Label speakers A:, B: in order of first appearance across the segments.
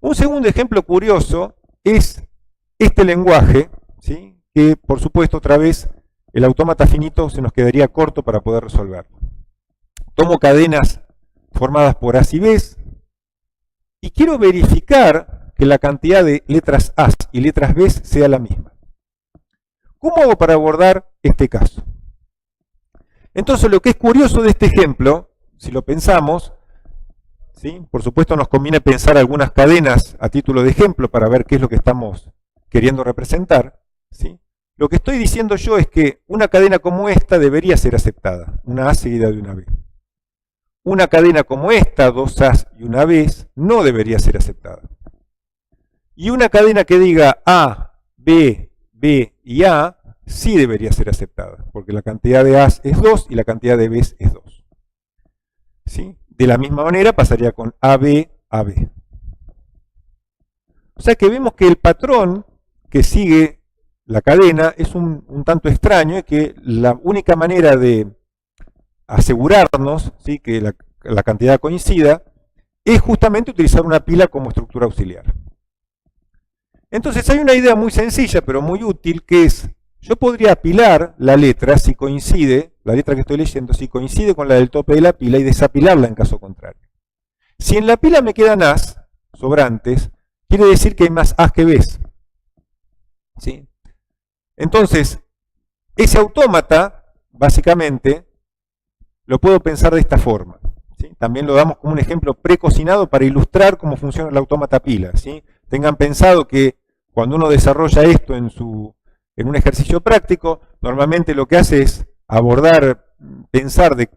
A: Un segundo ejemplo curioso es este lenguaje, ¿sí? Que por supuesto otra vez el autómata finito se nos quedaría corto para poder resolverlo. Tomo cadenas formadas por A's y B's y quiero verificar que la cantidad de letras A's y letras B's sea la misma. ¿Cómo hago para abordar este caso? Entonces lo que es curioso de este ejemplo, si lo pensamos, ¿sí? Por supuesto nos conviene pensar algunas cadenas a título de ejemplo para ver qué es lo que estamos queriendo representar, ¿sí? Lo que estoy diciendo yo es que una cadena como esta debería ser aceptada, una A seguida de una B. Una cadena como esta, dos A's y una B, no debería ser aceptada. Y una cadena que diga A, B, B y A, sí debería ser aceptada, porque la cantidad de A's es 2 y la cantidad de B's es 2. ¿Sí? De la misma manera pasaría con AB, AB. O sea que vemos que el patrón que sigue la cadena es un tanto extraño y que la única manera de asegurarnos, ¿sí?, que la cantidad coincida es justamente utilizar una pila como estructura auxiliar. Entonces hay una idea muy sencilla pero muy útil que es, yo podría apilar la letra si coincide, la letra que estoy leyendo, si coincide con la del tope de la pila y desapilarla en caso contrario. Si en la pila me quedan A's sobrantes, quiere decir que hay más A's que B's. ¿Sí? Entonces, ese autómata, básicamente, lo puedo pensar de esta forma. ¿Sí? También lo damos como un ejemplo precocinado para ilustrar cómo funciona el autómata pila. ¿Sí? Tengan pensado que cuando uno desarrolla esto en un ejercicio práctico, normalmente lo que hace es abordar, pensar de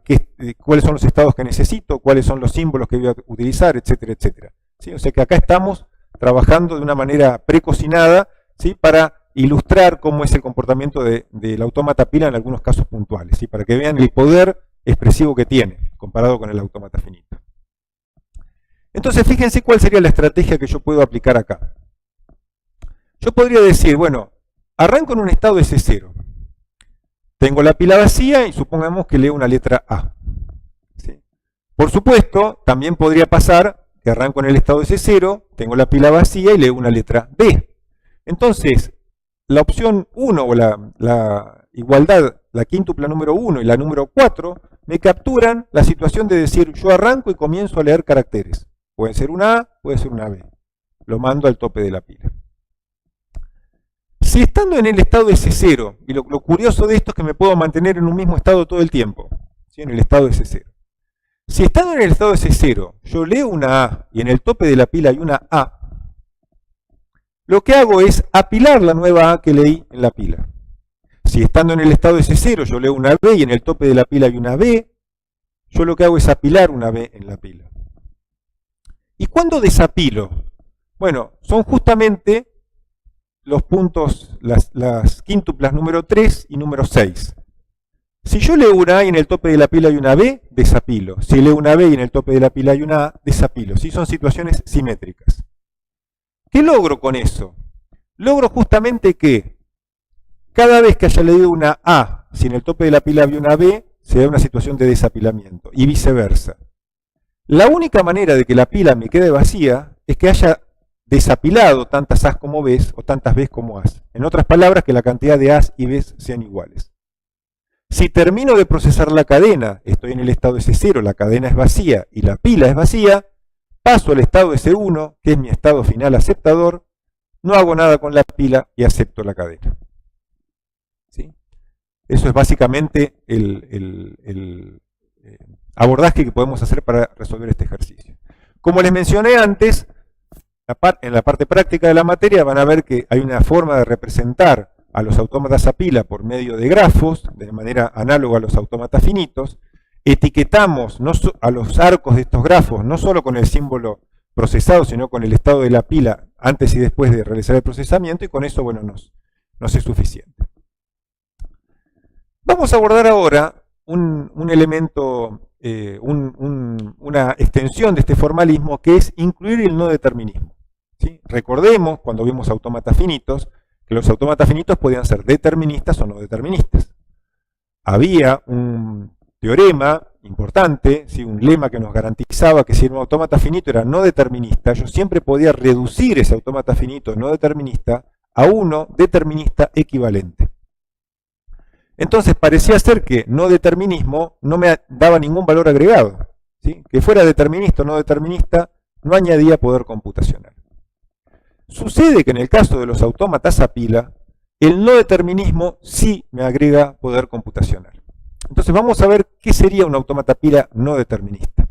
A: cuáles son los estados que necesito, cuáles son los símbolos que voy a utilizar, etcétera, etcétera. ¿Sí? O sea que acá estamos trabajando de una manera precocinada, ¿sí?, para ilustrar cómo es el comportamiento del autómata pila en algunos casos puntuales, ¿sí?, para que vean el poder expresivo que tiene comparado con el autómata finito. Entonces fíjense cuál sería la estrategia que yo puedo aplicar acá. Yo podría decir, bueno, arranco en un estado S0. Tengo la pila vacía y supongamos que leo una letra A. ¿Sí? Por supuesto, también podría pasar que arranco en el estado S0, tengo la pila vacía y leo una letra B. Entonces, la opción 1 o la igualdad, la quíntupla número 1 y la número 4, me capturan la situación de decir, yo arranco y comienzo a leer caracteres. Puede ser una A, puede ser una B. Lo mando al tope de la pila. Si estando en el estado S0, y lo curioso de esto es que me puedo mantener en un mismo estado todo el tiempo, ¿sí?, en el estado S0. Si estando en el estado S0, yo leo una A y en el tope de la pila hay una A, lo que hago es apilar la nueva A que leí en la pila. Si estando en el estado S0 yo leo una B y en el tope de la pila hay una B, yo lo que hago es apilar una B en la pila. ¿Y cuándo desapilo? Bueno, son justamente los puntos, las quíntuplas número 3 y número 6. Si yo leo una A y en el tope de la pila hay una B, desapilo. Si leo una B y en el tope de la pila hay una A, desapilo. ¿Sí? Son situaciones simétricas. ¿Qué logro con eso? Logro justamente que cada vez que haya leído una A, si en el tope de la pila había una B, se da una situación de desapilamiento, y viceversa. La única manera de que la pila me quede vacía es que haya desapilado tantas A's como B's o tantas B's como A's. En otras palabras, que la cantidad de A's y B's sean iguales. Si termino de procesar la cadena, estoy en el estado S0, la cadena es vacía y la pila es vacía, paso al estado S1, que es mi estado final aceptador, no hago nada con la pila y acepto la cadena. ¿Sí? Eso es básicamente el abordaje que podemos hacer para resolver este ejercicio. Como les mencioné antes, en la parte práctica de la materia van a ver que hay una forma de representar a los autómatas a pila por medio de grafos, de manera análoga a los autómatas finitos. Etiquetamos a los arcos de estos grafos, no solo con el símbolo procesado, sino con el estado de la pila antes y después de realizar el procesamiento, y con eso, bueno, nos es suficiente. Vamos a abordar ahora un elemento, una extensión de este formalismo, que es incluir el no determinismo. ¿Sí? Recordemos, cuando vimos autómatas finitos, que los autómatas finitos podían ser deterministas o no deterministas. Había un teorema importante, ¿sí? Un lema que nos garantizaba que si un autómata finito era no determinista, yo siempre podía reducir ese autómata finito no determinista a uno determinista equivalente. Entonces parecía ser que no determinismo no me daba ningún valor agregado, ¿sí? Que fuera determinista o no determinista no añadía poder computacional. Sucede que en el caso de los autómatas a pila, el no determinismo sí me agrega poder computacional. Entonces vamos a ver qué sería un autómata pila no determinista.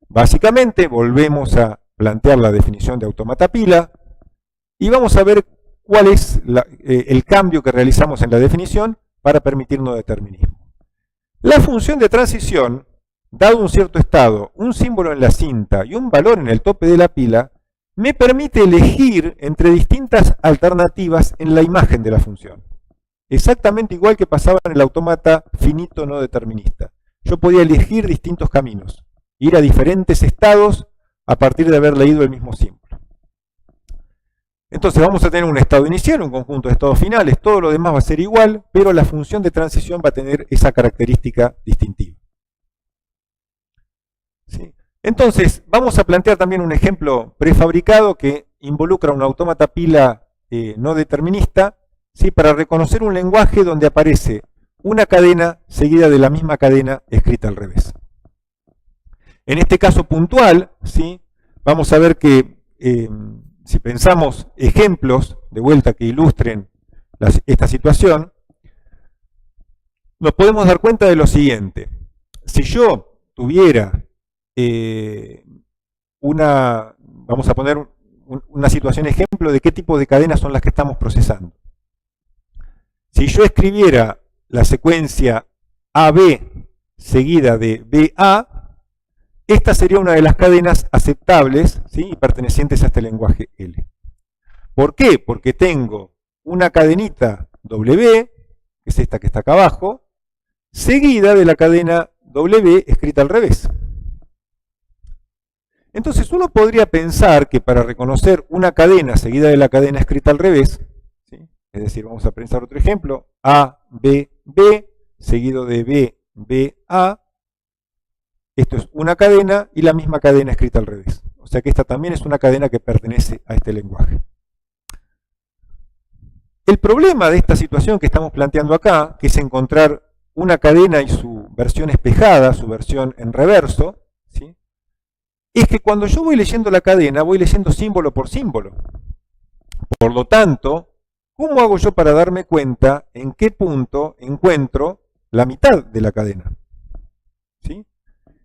A: Básicamente volvemos a plantear la definición de autómata pila y vamos a ver cuál es el cambio que realizamos en la definición para permitir no determinismo. La función de transición, dado un cierto estado, un símbolo en la cinta y un valor en el tope de la pila, me permite elegir entre distintas alternativas en la imagen de la función. Exactamente igual que pasaba en el autómata finito no determinista. Yo podía elegir distintos caminos, ir a diferentes estados a partir de haber leído el mismo símbolo. Entonces vamos a tener un estado inicial, un conjunto de estados finales, todo lo demás va a ser igual, pero la función de transición va a tener esa característica distintiva. ¿Sí? Entonces, vamos a plantear también un ejemplo prefabricado que involucra un autómata pila no determinista, ¿sí? Para reconocer un lenguaje donde aparece una cadena seguida de la misma cadena escrita al revés. En este caso puntual, ¿sí? Vamos a ver que si pensamos ejemplos de vuelta que ilustren esta situación, nos podemos dar cuenta de lo siguiente. Si yo tuviera vamos a poner una situación ejemplo de qué tipo de cadenas son las que estamos procesando. Si yo escribiera la secuencia AB seguida de BA, esta sería una de las cadenas aceptables, ¿sí? Y pertenecientes a este lenguaje L. ¿Por qué? Porque tengo una cadenita W, que es esta que está acá abajo, seguida de la cadena W escrita al revés. Entonces uno podría pensar que para reconocer una cadena seguida de la cadena escrita al revés, ¿sí? Es decir, vamos a pensar otro ejemplo, A, B, B, seguido de B, B, A, esto es una cadena y la misma cadena escrita al revés. O sea que esta también es una cadena que pertenece a este lenguaje. El problema de esta situación que estamos planteando acá, que es encontrar una cadena y su versión espejada, su versión en reverso, ¿sí? Es que cuando yo voy leyendo la cadena, voy leyendo símbolo por símbolo. Por lo tanto, ¿cómo hago yo para darme cuenta en qué punto encuentro la mitad de la cadena? ¿Sí?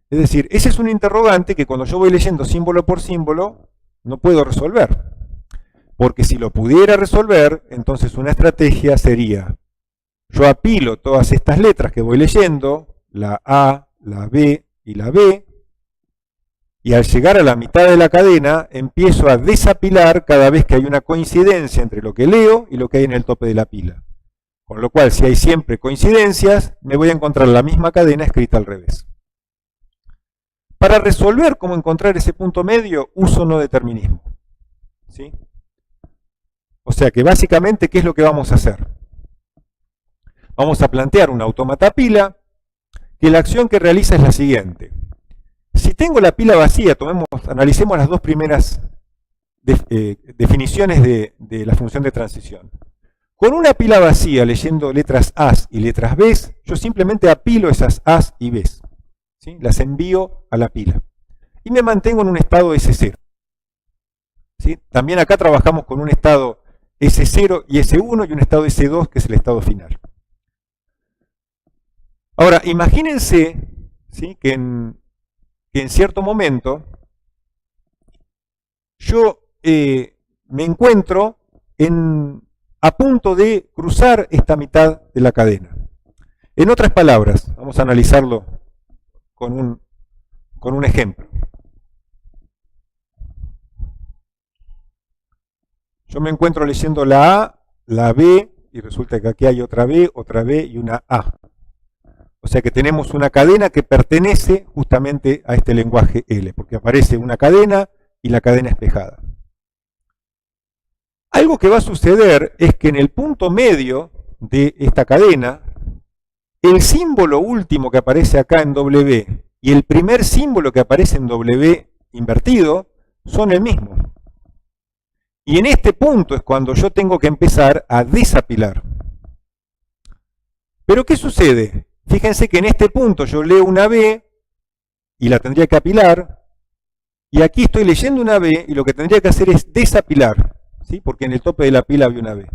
A: Es decir, ese es un interrogante que cuando yo voy leyendo símbolo por símbolo, no puedo resolver. Porque si lo pudiera resolver, entonces una estrategia sería, yo apilo todas estas letras que voy leyendo, la A, la B y la B, y al llegar a la mitad de la cadena, empiezo a desapilar cada vez que hay una coincidencia entre lo que leo y lo que hay en el tope de la pila. Con lo cual, si hay siempre coincidencias, me voy a encontrar la misma cadena escrita al revés. Para resolver cómo encontrar ese punto medio, uso no determinismo. ¿Sí? O sea que básicamente, ¿qué es lo que vamos a hacer? Vamos a plantear un autómata pila, que la acción que realiza es la siguiente. Si tengo la pila vacía, analicemos las dos primeras definiciones de la función de transición. Con una pila vacía, leyendo letras A y letras B, yo simplemente apilo esas A y B. ¿Sí? Las envío a la pila. Y me mantengo en un estado S0. ¿Sí? También acá trabajamos con un estado S0 y S1 y un estado S2 que es el estado final. Ahora, imagínense, ¿sí? que en cierto momento yo me encuentro a punto de cruzar esta mitad de la cadena. En otras palabras, vamos a analizarlo con un ejemplo. Yo me encuentro leyendo la A, la B, y resulta que aquí hay otra B y una A. O sea que tenemos una cadena que pertenece justamente a este lenguaje L, porque aparece una cadena y la cadena espejada. Algo que va a suceder es que en el punto medio de esta cadena, el símbolo último que aparece acá en W y el primer símbolo que aparece en W invertido son el mismo. Y en este punto es cuando yo tengo que empezar a desapilar. Pero ¿qué sucede? Fíjense que en este punto yo leo una B y la tendría que apilar, y aquí estoy leyendo una B y lo que tendría que hacer es desapilar, ¿sí? Porque en el tope de la pila había una B.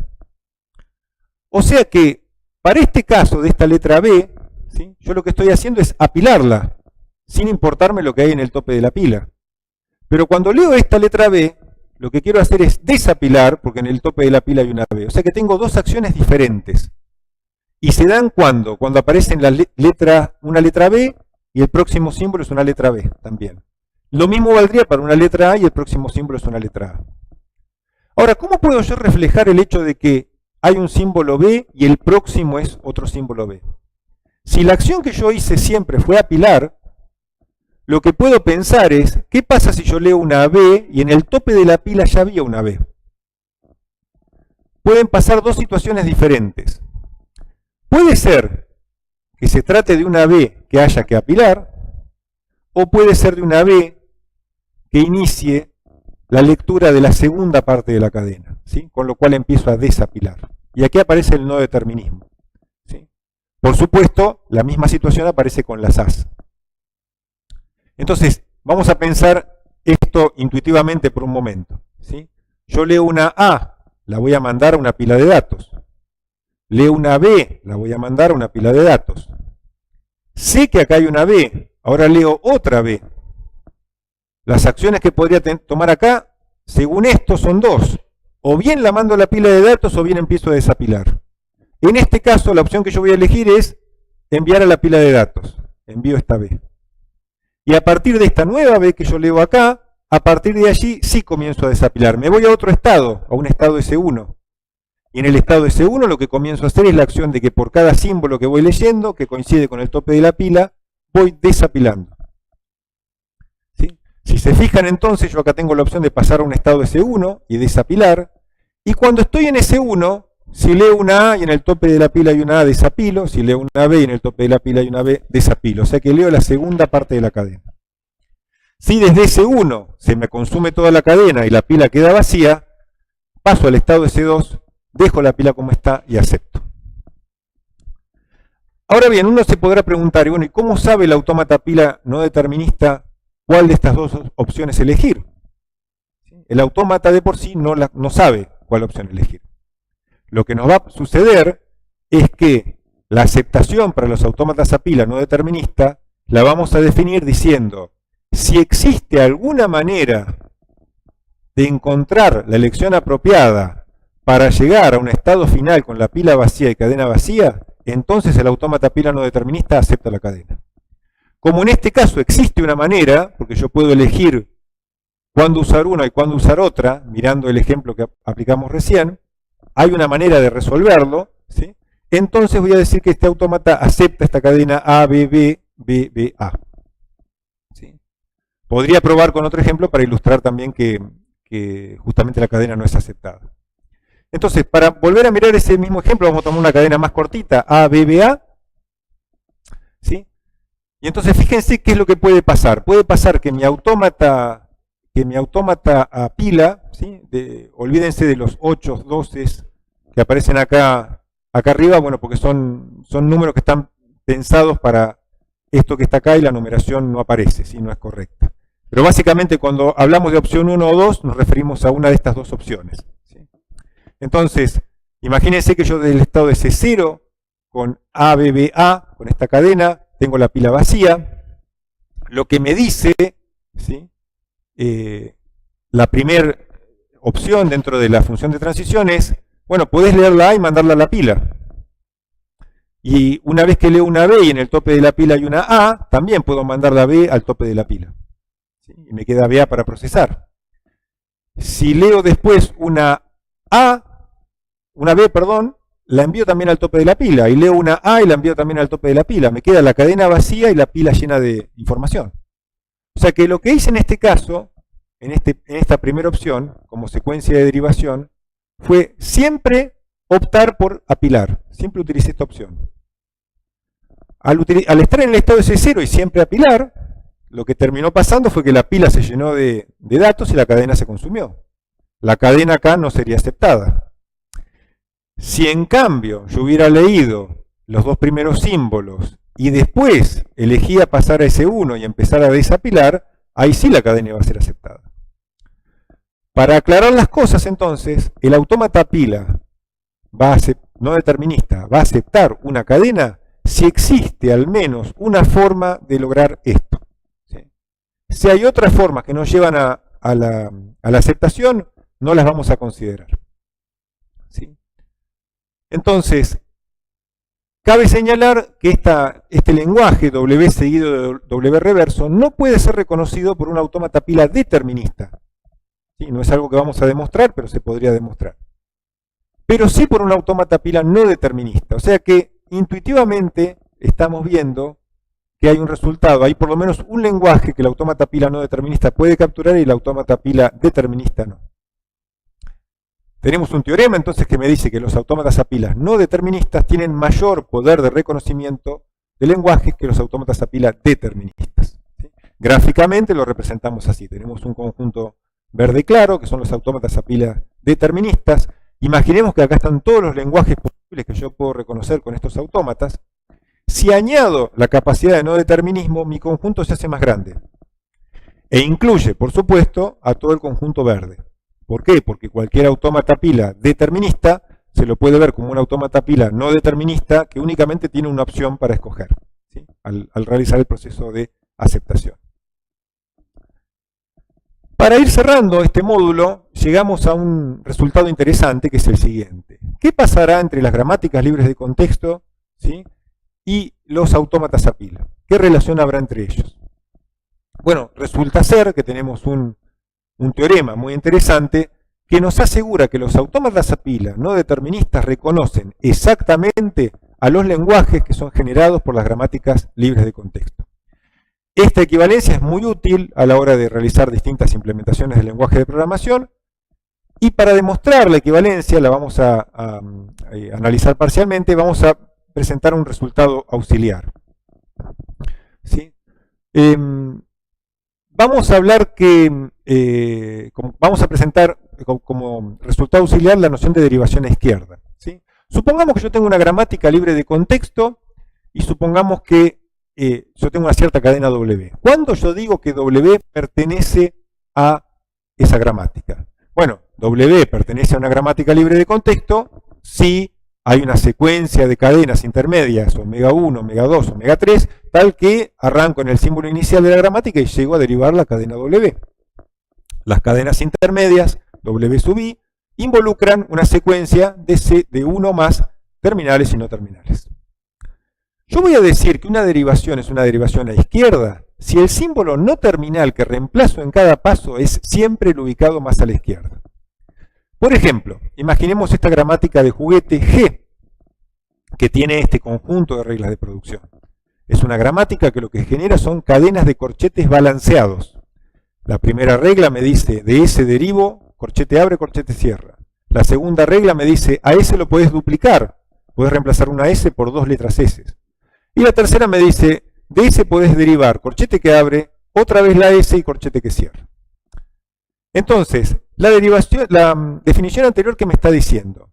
A: O sea que, para este caso de esta letra B, ¿sí? Yo lo que estoy haciendo es apilarla, sin importarme lo que hay en el tope de la pila. Pero cuando leo esta letra B, lo que quiero hacer es desapilar, porque en el tope de la pila hay una B. O sea que tengo dos acciones diferentes. Y se dan cuando aparece en la una letra B y el próximo símbolo es una letra B también. Lo mismo valdría para una letra A y el próximo símbolo es una letra A. Ahora, ¿cómo puedo yo reflejar el hecho de que hay un símbolo B y el próximo es otro símbolo B? Si la acción que yo hice siempre fue apilar, lo que puedo pensar es, ¿qué pasa si yo leo una B y en el tope de la pila ya había una B? Pueden pasar dos situaciones diferentes. Puede ser que se trate de una B que haya que apilar, o puede ser de una B que inicie la lectura de la segunda parte de la cadena, ¿sí? Con lo cual empiezo a desapilar. Y aquí aparece el no determinismo, ¿sí? Por supuesto, la misma situación aparece con las As. Entonces, vamos a pensar esto intuitivamente por un momento, ¿sí? Yo leo una A, la voy a mandar a una pila de datos. Leo una B, la voy a mandar a una pila de datos. Sé que acá hay una B, ahora leo otra B. Las acciones que podría tomar acá, según esto, son dos. O bien la mando a la pila de datos o bien empiezo a desapilar. En este caso, la opción que yo voy a elegir es enviar a la pila de datos. Envío esta B. Y a partir de esta nueva B que yo leo acá, a partir de allí sí comienzo a desapilar. Me voy a otro estado, a un estado S1. Y en el estado S1 lo que comienzo a hacer es la acción de que por cada símbolo que voy leyendo, que coincide con el tope de la pila, voy desapilando. ¿Sí? Si se fijan entonces, yo acá tengo la opción de pasar a un estado S1 y desapilar. Y cuando estoy en S1, si leo una A y en el tope de la pila hay una A, desapilo. Si leo una B y en el tope de la pila hay una B, desapilo. O sea que leo la segunda parte de la cadena. Si desde S1 se me consume toda la cadena y la pila queda vacía, paso al estado S2, dejo la pila como está y acepto. Ahora bien, uno se podrá preguntar, bueno, ¿y cómo sabe el autómata pila no determinista cuál de estas dos opciones elegir? El autómata de por sí no sabe cuál opción elegir. Lo que nos va a suceder es que la aceptación para los autómatas a pila no determinista la vamos a definir diciendo, si existe alguna manera de encontrar la elección apropiada para llegar a un estado final con la pila vacía y cadena vacía, entonces el autómata pila no determinista acepta la cadena. Como en este caso existe una manera, porque yo puedo elegir cuándo usar una y cuándo usar otra, mirando el ejemplo que aplicamos recién, hay una manera de resolverlo, ¿sí? Entonces voy a decir que este autómata acepta esta cadena A, B, B, B, B, A. ¿Sí? Podría probar con otro ejemplo para ilustrar también que justamente la cadena no es aceptada. Entonces, para volver a mirar ese mismo ejemplo, vamos a tomar una cadena más cortita, A, B, B, A. ¿Sí? Y entonces fíjense qué es lo que puede pasar. Puede pasar que mi autómata a pila, ¿sí? Olvídense de los 8, 12 que aparecen acá arriba, bueno, porque son números que están pensados para esto que está acá y la numeración no aparece, ¿sí? No es correcta. Pero básicamente cuando hablamos de opción 1 o 2, nos referimos a una de estas dos opciones. ¿Sí? Entonces, imagínense que yo del estado de C0, con ABBA, con esta cadena, tengo la pila vacía. Lo que me dice, ¿sí? La primera opción dentro de la función de transición es, bueno, podés leer la A y mandarla a la pila. Y una vez que leo una B y en el tope de la pila hay una A, también puedo mandar la B al tope de la pila. ¿Sí? Y me queda BA para procesar. Si leo después una B, perdón, la envío también al tope de la pila. Y leo una A y la envío también al tope de la pila. Me queda la cadena vacía y la pila llena de información. O sea que lo que hice en este caso, en esta primera opción, como secuencia de derivación, fue siempre optar por apilar. Siempre utilicé esta opción. Al estar en el estado S0 y siempre apilar, lo que terminó pasando fue que la pila se llenó de datos y la cadena se consumió. La cadena acá no sería aceptada. Si en cambio yo hubiera leído los dos primeros símbolos y después elegía pasar a S1 y empezar a desapilar, ahí sí la cadena iba a ser aceptada. Para aclarar las cosas entonces, el autómata pila no determinista va a aceptar una cadena si existe al menos una forma de lograr esto. ¿Sí? Si hay otras formas que nos llevan a la aceptación, no las vamos a considerar. ¿Sí? Entonces, cabe señalar que este lenguaje W seguido de W reverso no puede ser reconocido por un autómata pila determinista. ¿Sí? No es algo que vamos a demostrar, pero se podría demostrar. Pero sí por un autómata pila no determinista. O sea que intuitivamente estamos viendo que hay un resultado, hay por lo menos un lenguaje que el autómata pila no determinista puede capturar y el autómata pila determinista no. Tenemos un teorema entonces que me dice que los autómatas a pilas no deterministas tienen mayor poder de reconocimiento de lenguajes que los autómatas a pila deterministas. ¿Sí? Gráficamente lo representamos así. Tenemos un conjunto verde claro, que son los autómatas a pila deterministas. Imaginemos que acá están todos los lenguajes posibles que yo puedo reconocer con estos autómatas. Si añado la capacidad de no determinismo, mi conjunto se hace más grande. E incluye, por supuesto, a todo el conjunto verde. ¿Por qué? Porque cualquier autómata pila determinista se lo puede ver como un autómata pila no determinista que únicamente tiene una opción para escoger, ¿sí? al realizar el proceso de aceptación. Para ir cerrando este módulo, llegamos a un resultado interesante que es el siguiente. ¿Qué pasará entre las gramáticas libres de contexto, ¿sí?, y los autómatas a pila? ¿Qué relación habrá entre ellos? Bueno, resulta ser que tenemos un teorema muy interesante que nos asegura que los autómatas a pila no deterministas reconocen exactamente a los lenguajes que son generados por las gramáticas libres de contexto. Esta equivalencia es muy útil a la hora de realizar distintas implementaciones del lenguaje de programación, y para demostrar la equivalencia, la vamos a analizar parcialmente, vamos a presentar un resultado auxiliar. ¿Sí? Vamos a hablar que, vamos a presentar como resultado auxiliar la noción de derivación a izquierda. ¿Sí? Supongamos que yo tengo una gramática libre de contexto y supongamos que yo tengo una cierta cadena W. ¿Cuándo yo digo que W pertenece a esa gramática? Bueno, W pertenece a una gramática libre de contexto si hay una secuencia de cadenas intermedias, omega 1, omega 2, omega 3, tal que arranco en el símbolo inicial de la gramática y llego a derivar la cadena W. Las cadenas intermedias, W sub I, involucran una secuencia de uno más terminales y no terminales. Yo voy a decir que una derivación es una derivación a izquierda si el símbolo no terminal que reemplazo en cada paso es siempre el ubicado más a la izquierda. Por ejemplo, imaginemos esta gramática de juguete G, que tiene este conjunto de reglas de producción. Es una gramática que lo que genera son cadenas de corchetes balanceados. La primera regla me dice de S derivo, corchete abre, corchete cierra. La segunda regla me dice a S lo puedes duplicar, puedes reemplazar una S por dos letras S. Y la tercera me dice de S podés derivar corchete que abre, otra vez la S y corchete que cierra. Entonces, la definición anterior que me está diciendo,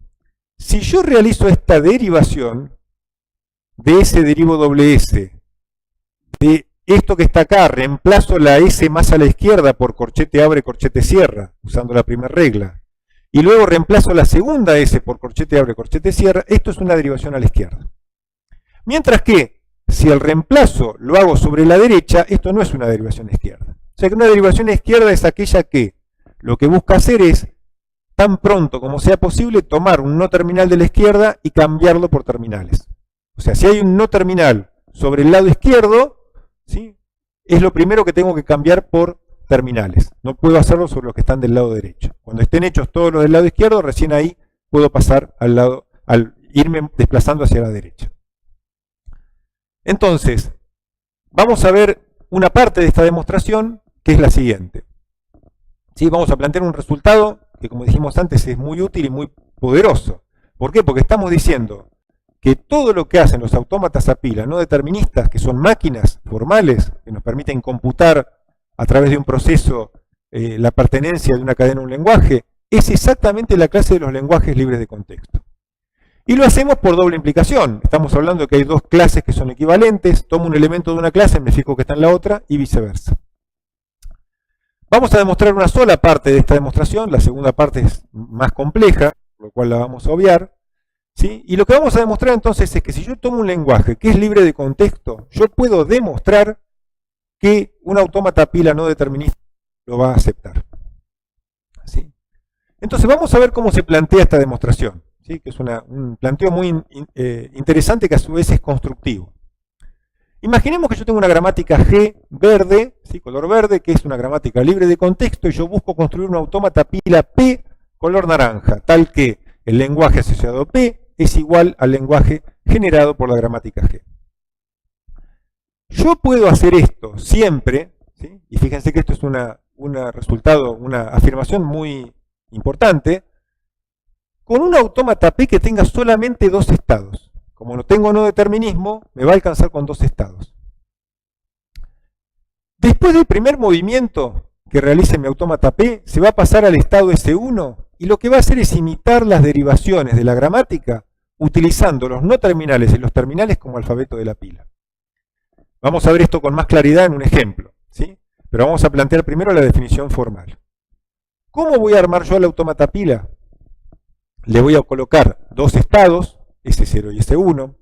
A: si yo realizo esta derivación de S derivo doble S, de esto que está acá, reemplazo la S más a la izquierda por corchete abre, corchete cierra, usando la primera regla, y luego reemplazo la segunda S por corchete abre, corchete cierra, esto es una derivación a la izquierda. Mientras que, si el reemplazo lo hago sobre la derecha, esto no es una derivación a izquierda. O sea que una derivación a izquierda es aquella que lo que busca hacer es, tan pronto como sea posible, tomar un no terminal de la izquierda y cambiarlo por terminales. O sea, si hay un no terminal sobre el lado izquierdo, ¿sí?, es lo primero que tengo que cambiar por terminales. No puedo hacerlo sobre los que están del lado derecho. Cuando estén hechos todos los del lado izquierdo, recién ahí puedo pasar al irme desplazando hacia la derecha. Entonces, vamos a ver una parte de esta demostración, que es la siguiente. ¿Sí? Vamos a plantear un resultado que, como dijimos antes, es muy útil y muy poderoso. ¿Por qué? Porque estamos diciendo que todo lo que hacen los autómatas a pila no deterministas, que son máquinas formales, que nos permiten computar a través de un proceso la pertenencia de una cadena a un lenguaje, es exactamente la clase de los lenguajes libres de contexto. Y lo hacemos por doble implicación. Estamos hablando de que hay dos clases que son equivalentes, tomo un elemento de una clase, me fijo que está en la otra, y viceversa. Vamos a demostrar una sola parte de esta demostración, la segunda parte es más compleja, por lo cual la vamos a obviar. ¿Sí? Y lo que vamos a demostrar entonces es que si yo tomo un lenguaje que es libre de contexto, yo puedo demostrar que un autómata a pila no determinista lo va a aceptar. ¿Sí? Entonces vamos a ver cómo se plantea esta demostración, ¿sí? Que es un planteo muy interesante que a su vez es constructivo. Imaginemos que yo tengo una gramática G verde, ¿sí? Color verde, que es una gramática libre de contexto, y yo busco construir un autómata a pila P color naranja, tal que el lenguaje asociado P es igual al lenguaje generado por la gramática G. Yo puedo hacer esto siempre, ¿sí? Y fíjense que esto es una afirmación muy importante, con un autómata P que tenga solamente dos estados. Como no tengo no determinismo, me va a alcanzar con dos estados. Después del primer movimiento que realice mi autómata P, se va a pasar al estado S1, y lo que va a hacer es imitar las derivaciones de la gramática utilizando los no terminales y los terminales como alfabeto de la pila. Vamos a ver esto con más claridad en un ejemplo, ¿sí? Pero vamos a plantear primero la definición formal. ¿Cómo voy a armar yo el autómata pila? Le voy a colocar dos estados, S0 y S1.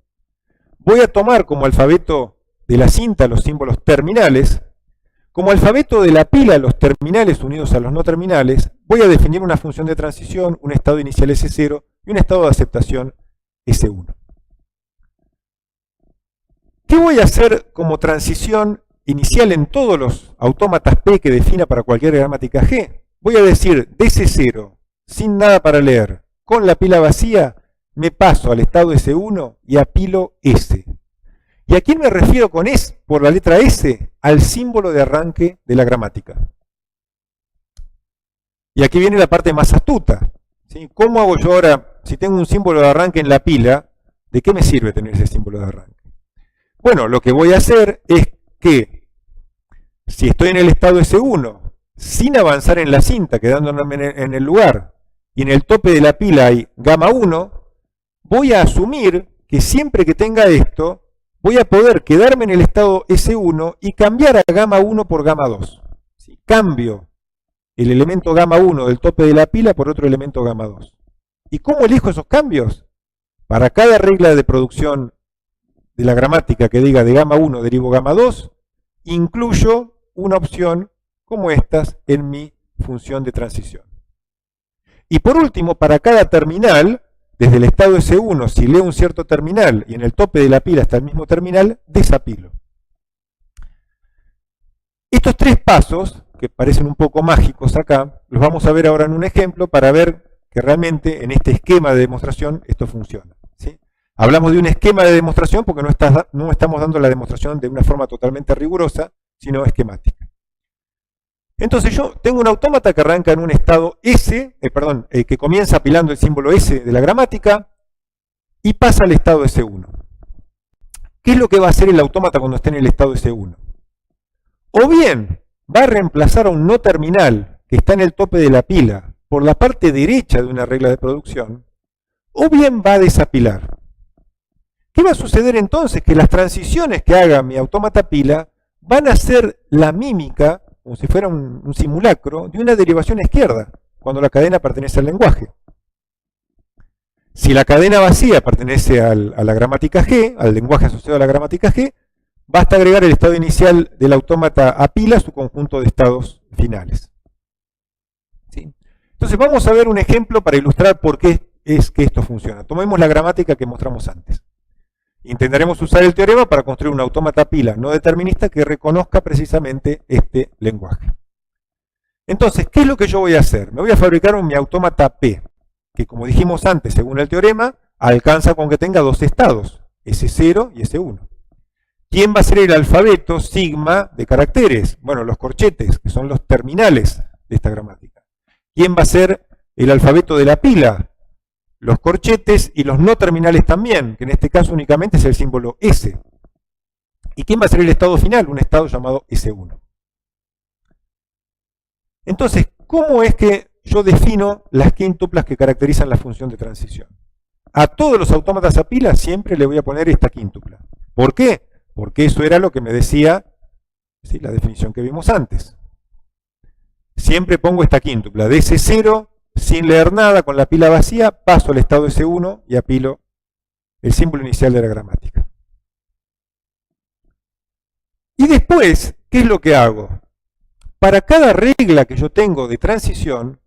A: Voy a tomar como alfabeto de la cinta los símbolos terminales. Como alfabeto de la pila los terminales unidos a los no terminales. Voy a definir una función de transición, un estado inicial S0 y un estado de aceptación S1. ¿Qué voy a hacer como transición inicial en todos los autómatas P que defina para cualquier gramática G? Voy a decir de S0, sin nada para leer, con la pila vacía, me paso al estado S1 y apilo S. ¿Y a quién me refiero con S? Por la letra S, al símbolo de arranque de la gramática. Y aquí viene la parte más astuta, ¿sí? ¿Cómo hago yo ahora, si tengo un símbolo de arranque en la pila, de qué me sirve tener ese símbolo de arranque? Bueno, lo que voy a hacer es que, si estoy en el estado S1, sin avanzar en la cinta, quedándome en el lugar, y en el tope de la pila hay gamma 1, voy a asumir que siempre que tenga esto, voy a poder quedarme en el estado S1 y cambiar a gamma 1 por gamma 2. ¿Sí? Cambio el elemento gamma 1 del tope de la pila por otro elemento gamma 2. ¿Y cómo elijo esos cambios? Para cada regla de producción de la gramática que diga de gamma 1 derivo gamma 2, incluyo una opción como estas en mi función de transición. Y por último, para cada terminal, desde el estado S1, si leo un cierto terminal y en el tope de la pila está el mismo terminal, desapilo. Estos tres pasos, que parecen un poco mágicos acá, los vamos a ver ahora en un ejemplo para ver que realmente en este esquema de demostración esto funciona, ¿sí? Hablamos de un esquema de demostración porque no estamos dando la demostración de una forma totalmente rigurosa, sino esquemática. Entonces yo tengo un autómata que arranca en un estado S, que comienza apilando el símbolo S de la gramática y pasa al estado S1. ¿Qué es lo que va a hacer el autómata cuando esté en el estado S1? O bien va a reemplazar a un no terminal que está en el tope de la pila por la parte derecha de una regla de producción, o bien va a desapilar. ¿Qué va a suceder entonces? Que las transiciones que haga mi autómata pila van a ser la mímica, como si fuera un simulacro, de una derivación izquierda, cuando la cadena pertenece al lenguaje. Si la cadena vacía pertenece a la gramática G, al lenguaje asociado a la gramática G, basta agregar el estado inicial del autómata a pila a su conjunto de estados finales. ¿Sí? Entonces vamos a ver un ejemplo para ilustrar por qué es que esto funciona. Tomemos la gramática que mostramos antes. Intentaremos usar el teorema para construir un autómata pila no determinista que reconozca precisamente este lenguaje. Entonces, ¿qué es lo que yo voy a hacer? Me voy a fabricar mi autómata P, que como dijimos antes, según el teorema, alcanza con que tenga dos estados, S0 y S1. ¿Quién va a ser el alfabeto sigma de caracteres? Bueno, los corchetes, que son los terminales de esta gramática. ¿Quién va a ser el alfabeto de la pila? los corchetes y los no terminales también, que en este caso únicamente es el símbolo S. ¿Y quién va a ser el estado final? Un estado llamado S1. Entonces, ¿cómo es que yo defino las quíntuplas que caracterizan la función de transición? A todos los autómatas a pila siempre le voy a poner esta quíntupla. ¿Por qué? Porque eso era lo que me decía, ¿sí?, la definición que vimos antes. Siempre pongo esta quíntupla de S0, sin leer nada, con la pila vacía, paso al estado S1 y apilo el símbolo inicial de la gramática. Y después, ¿qué es lo que hago? Para cada regla que yo tengo de transición,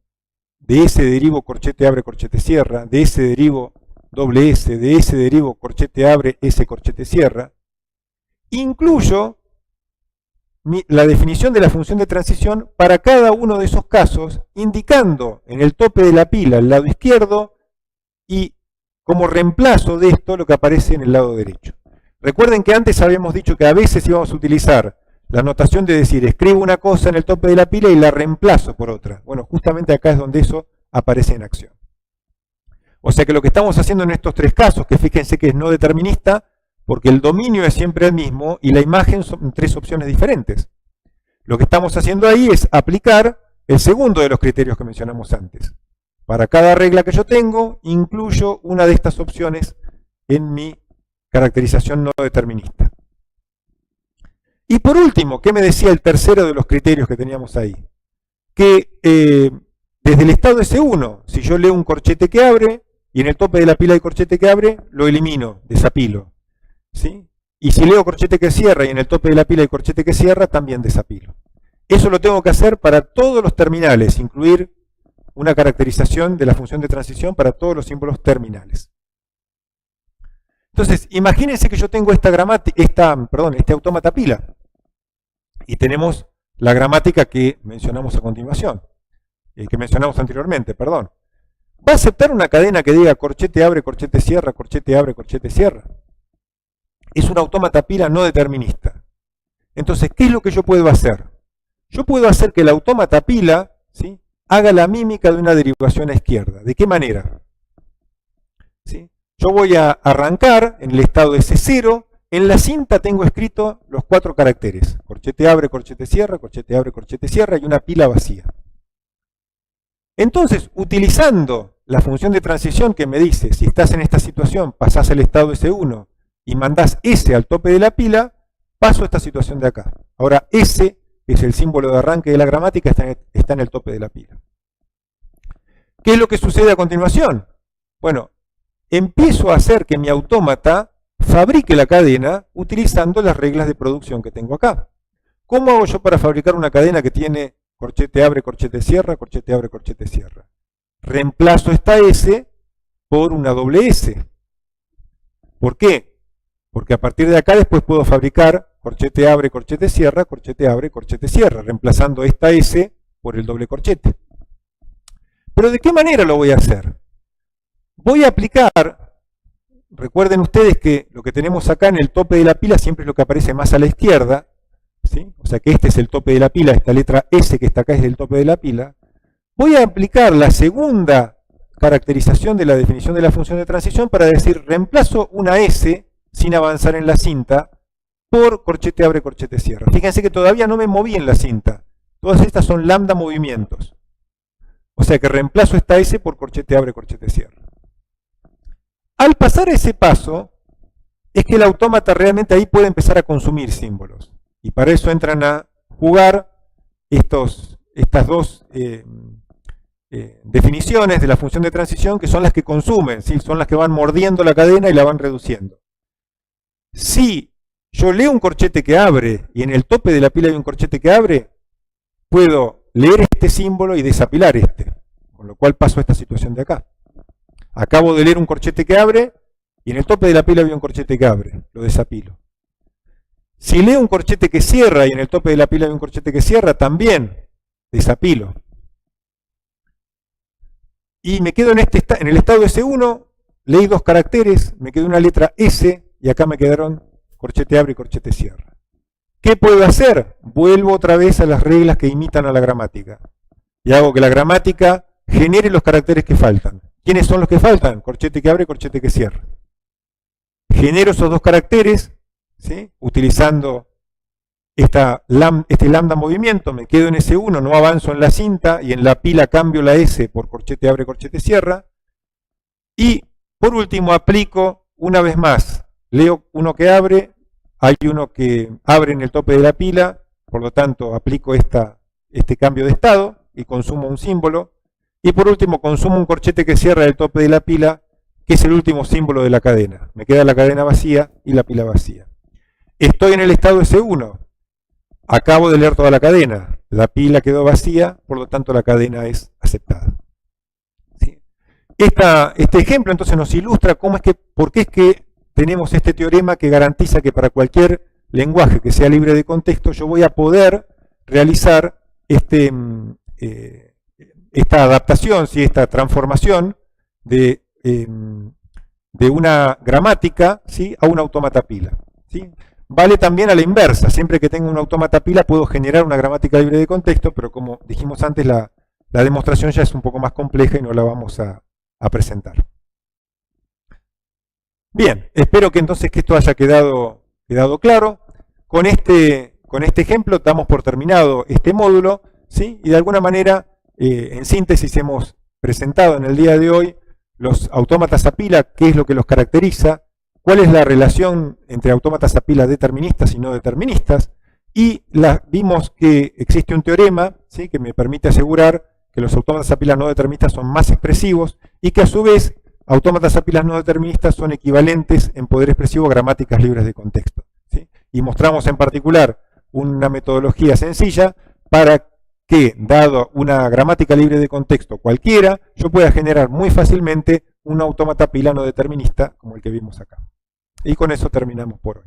A: de S derivo corchete abre corchete cierra, de S derivo doble S, de S derivo corchete abre, S corchete cierra, incluyo la definición de la función de transición para cada uno de esos casos, indicando en el tope de la pila el lado izquierdo y como reemplazo de esto lo que aparece en el lado derecho. Recuerden que antes habíamos dicho que a veces íbamos a utilizar la notación de decir, escribo una cosa en el tope de la pila y la reemplazo por otra. Bueno, justamente acá es donde eso aparece en acción. O sea que lo que estamos haciendo en estos tres casos, que fíjense que es no determinista, porque el dominio es siempre el mismo y la imagen son tres opciones diferentes. Lo que estamos haciendo ahí es aplicar el segundo de los criterios que mencionamos antes. Para cada regla que yo tengo, incluyo una de estas opciones en mi caracterización no determinista. Y por último, ¿qué me decía el tercero de los criterios que teníamos ahí? Que desde el estado S1, si yo leo un corchete que abre, y en el tope de la pila hay corchete que abre, lo elimino, desapilo. ¿Sí? Y si leo corchete que cierra y en el tope de la pila hay corchete que cierra, también desapilo. Eso lo tengo que hacer para todos los terminales, incluir una caracterización de la función de transición para todos los símbolos terminales. Entonces, imagínense que yo tengo este autómata pila. Y tenemos la gramática que mencionamos a continuación, que mencionamos anteriormente, perdón. ¿Va a aceptar una cadena que diga corchete abre, corchete cierra, corchete abre, corchete cierra? Es un autómata pila no determinista. Entonces, ¿qué es lo que yo puedo hacer? Yo puedo hacer que el autómata pila, ¿sí?, haga la mímica de una derivación a izquierda. ¿De qué manera? ¿Sí? Yo voy a arrancar en el estado S0. En la cinta tengo escrito los 4 caracteres. Corchete abre, corchete cierra, corchete abre, corchete cierra y una pila vacía. Entonces, utilizando la función de transición que me dice, si estás en esta situación, pasás al estado S1 y mandás S al tope de la pila, paso a esta situación de acá. Ahora S, que es el símbolo de arranque de la gramática, está en el tope de la pila. ¿Qué es lo que sucede a continuación? Bueno, empiezo a hacer que mi autómata fabrique la cadena utilizando las reglas de producción que tengo acá. ¿Cómo hago yo para fabricar una cadena que tiene corchete abre, corchete cierra, corchete abre, corchete cierra? Reemplazo esta S por una doble S. ¿Por qué? Porque a partir de acá después puedo fabricar corchete abre, corchete cierra, corchete abre, corchete cierra, reemplazando esta S por el doble corchete. ¿Pero de qué manera lo voy a hacer? Voy a aplicar, recuerden ustedes que lo que tenemos acá en el tope de la pila siempre es lo que aparece más a la izquierda, ¿sí? O sea que este es el tope de la pila, esta letra S que está acá es el tope de la pila. Voy a aplicar la segunda caracterización de la definición de la función de transición para decir, reemplazo una S sin avanzar en la cinta por corchete abre, corchete cierra. Fíjense que todavía no me moví en la cinta. Todas estas son lambda movimientos. O sea que reemplazo esta S por corchete abre, corchete cierra. Al pasar ese paso, es que el autómata realmente ahí puede empezar a consumir símbolos. Y para eso entran a jugar estas dos definiciones de la función de transición, que son las que consumen, ¿sí? Son las que van mordiendo la cadena y la van reduciendo. Si yo leo un corchete que abre y en el tope de la pila hay un corchete que abre, puedo leer este símbolo y desapilar este, con lo cual paso a esta situación de acá. Acabo de leer un corchete que abre y en el tope de la pila había un corchete que abre, lo desapilo. Si leo un corchete que cierra y en el tope de la pila hay un corchete que cierra, también desapilo. Y me quedo en el estado S1, leí 2 caracteres, me quedó una letra S y acá me quedaron corchete abre y corchete cierra. ¿Qué puedo hacer? Vuelvo otra vez a las reglas que imitan a la gramática. Y hago que la gramática genere los caracteres que faltan. ¿Quiénes son los que faltan? Corchete que abre, corchete que cierra. Genero esos dos caracteres, ¿sí? Utilizando este lambda movimiento, me quedo en S1, no avanzo en la cinta, y en la pila cambio la S por corchete abre, corchete cierra. Y por último aplico una vez más, leo uno que abre, hay uno que abre en el tope de la pila, por lo tanto aplico este cambio de estado y consumo un símbolo. Y por último consumo un corchete que cierra el tope de la pila, que es el último símbolo de la cadena. Me queda la cadena vacía y la pila vacía. Estoy en el estado S1. Acabo de leer toda la cadena. La pila quedó vacía, por lo tanto la cadena es aceptada. ¿Sí? Este ejemplo entonces nos ilustra por qué es que tenemos este teorema que garantiza que para cualquier lenguaje que sea libre de contexto yo voy a poder realizar esta adaptación, ¿sí? Esta transformación de una gramática, ¿sí? A un autómata pila, ¿sí? Vale también a la inversa. Siempre que tenga un autómata pila puedo generar una gramática libre de contexto, pero como dijimos antes, la demostración ya es un poco más compleja y no la vamos a presentar. Bien, espero que entonces que esto haya quedado claro. Con este ejemplo damos por terminado este módulo, ¿sí? Y de alguna manera, en síntesis, hemos presentado en el día de hoy los autómatas a pila, qué es lo que los caracteriza, cuál es la relación entre autómatas a pila deterministas y no deterministas, y vimos que existe un teorema, ¿sí? Que me permite asegurar que los autómatas a pila no deterministas son más expresivos y que a su vez autómatas a pilas no deterministas son equivalentes en poder expresivo a gramáticas libres de contexto, ¿sí? Y mostramos en particular una metodología sencilla para que, dado una gramática libre de contexto cualquiera, yo pueda generar muy fácilmente un autómata pila no determinista como el que vimos acá. Y con eso terminamos por hoy.